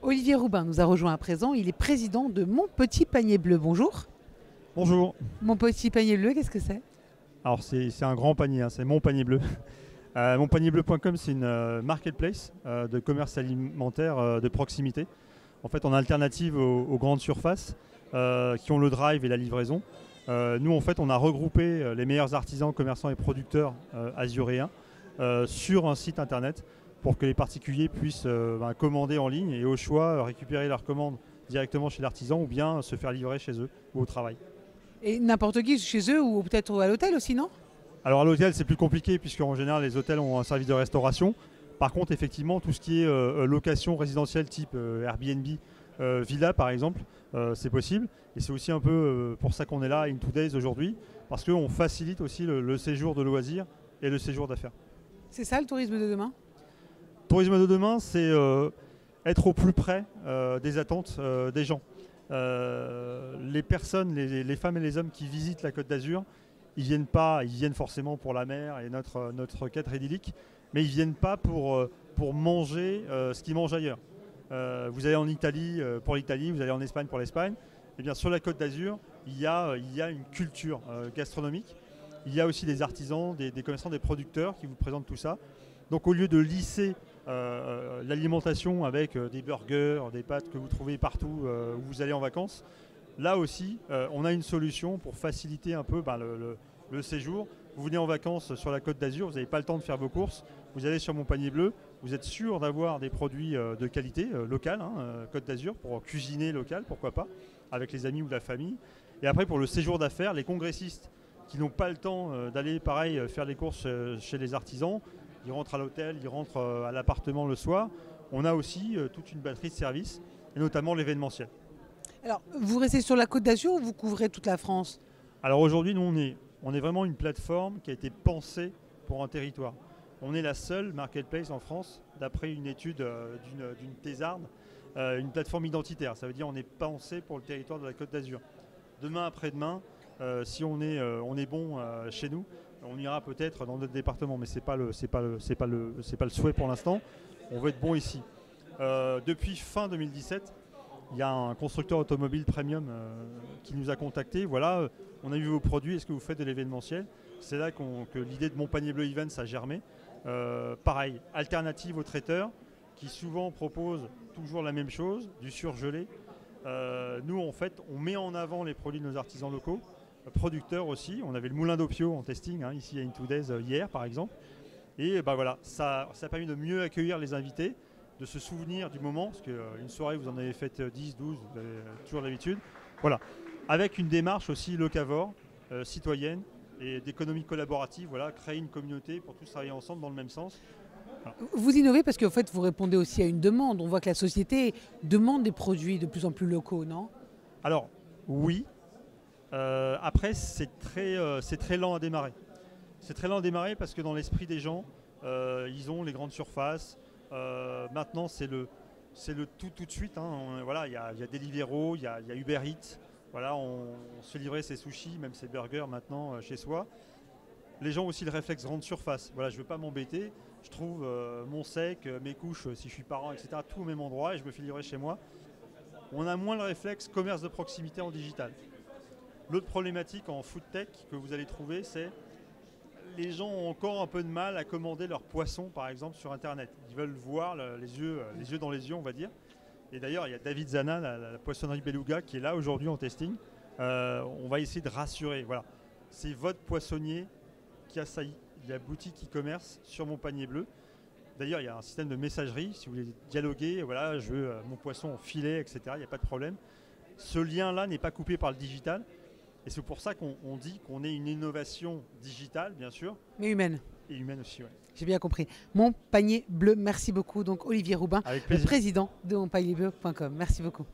Olivier Roubin nous a rejoint à présent. Il est président de Mon Petit Panier Bleu. Bonjour. Bonjour. Mon Petit Panier Bleu, qu'est-ce que c'est? Alors c'est un grand panier, hein, c'est Mon Panier Bleu. Monpanierbleu.com, c'est une marketplace de commerce alimentaire de proximité. En fait, en alternative aux grandes surfaces qui ont le drive et la livraison. Nous, en fait, on a regroupé les meilleurs artisans, commerçants et producteurs azuréens sur un site internet pour que les particuliers puissent commander en ligne et au choix récupérer leurs commandes directement chez l'artisan ou bien se faire livrer chez eux ou au travail. Et n'importe qui chez eux ou peut-être à l'hôtel aussi, non? Alors à l'hôtel c'est plus compliqué puisqu'en général les hôtels ont un service de restauration. Par contre effectivement tout ce qui est location résidentielle type Airbnb, villa par exemple, c'est possible. Et c'est aussi un peu pour ça qu'on est là à In2Days aujourd'hui, parce qu'on facilite aussi le séjour de loisirs et le séjour d'affaires. C'est ça le tourisme de demain? Tourisme de demain, c'est être au plus près des attentes des gens. Les personnes, les femmes et les hommes qui visitent la Côte d'Azur, ils viennent forcément pour la mer et notre cadre idyllique, mais ils viennent pas pour manger ce qu'ils mangent ailleurs. Vous allez en Italie pour l'Italie, vous allez en Espagne pour l'Espagne. Et bien sur la Côte d'Azur, il y a une culture gastronomique. Il y a aussi des artisans, des commerçants, des producteurs qui vous présentent tout ça. Donc au lieu de lisser l'alimentation avec des burgers, des pâtes que vous trouvez partout où vous allez en vacances, là aussi, on a une solution pour faciliter un peu le séjour. Vous venez en vacances sur la Côte d'Azur, vous n'avez pas le temps de faire vos courses, vous allez sur Mon Panier Bleu, vous êtes sûr d'avoir des produits de qualité locale, Côte d'Azur, pour cuisiner local, pourquoi pas, avec les amis ou la famille. Et après, pour le séjour d'affaires, les congressistes qui n'ont pas le temps d'aller, pareil, faire les courses chez les artisans, ils rentrent à l'hôtel, ils rentrent à l'appartement le soir. On a aussi toute une batterie de services, et notamment l'événementiel. Alors, vous restez sur la Côte d'Azur ou vous couvrez toute la France? Alors aujourd'hui, nous, on est vraiment une plateforme qui a été pensée pour un territoire. On est la seule marketplace en France, d'après une étude d'une thésarde, une plateforme identitaire. Ça veut dire qu'on est pensé pour le territoire de la Côte d'Azur. Demain, après-demain, si on est bon chez nous, on ira peut-être dans d'autres départements, mais c'est pas le souhait pour l'instant. On veut être bon ici. Depuis fin 2017, il y a un constructeur automobile premium qui nous a contactés. Voilà, on a vu vos produits, est-ce que vous faites de l'événementiel? C'est là que l'idée de Mon Panier Bleu Events a germé. Pareil, alternative aux traiteurs qui souvent proposent toujours la même chose, du surgelé. Nous, en fait, on met en avant les produits de nos artisans locaux, producteurs aussi. On avait le moulin d'Opio en testing, ici à In2Days hier par exemple. Et voilà, ça a permis de mieux accueillir les invités, de se souvenir du moment, parce qu'une soirée vous en avez fait 10, 12, vous avez toujours l'habitude. Voilà, avec une démarche aussi locavore, citoyenne et d'économie collaborative, voilà, créer une communauté pour tous travailler ensemble dans le même sens. Voilà. Vous innovez parce qu'en fait, vous répondez aussi à une demande. On voit que la société demande des produits de plus en plus locaux, non? Alors, oui. Après, c'est très lent à démarrer. C'est très lent à démarrer parce que dans l'esprit des gens, ils ont les grandes surfaces. Maintenant, c'est le tout de suite. Voilà, il y a Deliveroo, il y a Uber Eats. Voilà, on se fait livrer ses sushis, même ses burgers maintenant chez soi. Les gens ont aussi le réflexe grande surface. Voilà, je ne veux pas m'embêter. Je trouve mon sec, mes couches, si je suis parent, etc., tout au même endroit et je me fais livrer chez moi. On a moins le réflexe commerce de proximité en digital. L'autre problématique en food tech que vous allez trouver, c'est les gens ont encore un peu de mal à commander leurs poissons, par exemple, sur Internet. Ils veulent voir les yeux dans les yeux, on va dire. Et d'ailleurs, il y a David Zana, la poissonnerie Beluga, qui est là aujourd'hui en testing. On va essayer de rassurer. Voilà. C'est votre poissonnier qui a ça. Il y a boutique e-commerce sur Mon Panier Bleu. D'ailleurs, il y a un système de messagerie. Si vous voulez dialoguer, voilà, je veux mon poisson en filet, etc., il n'y a pas de problème. Ce lien-là n'est pas coupé par le digital. Et c'est pour ça qu'on dit qu'on est une innovation digitale, bien sûr. Mais humaine. Et humaine aussi, oui. J'ai bien compris. Mon Panier Bleu, merci beaucoup. Donc Olivier Roubin, Avec le plaisir. président de monpanierbleu.com. Merci beaucoup.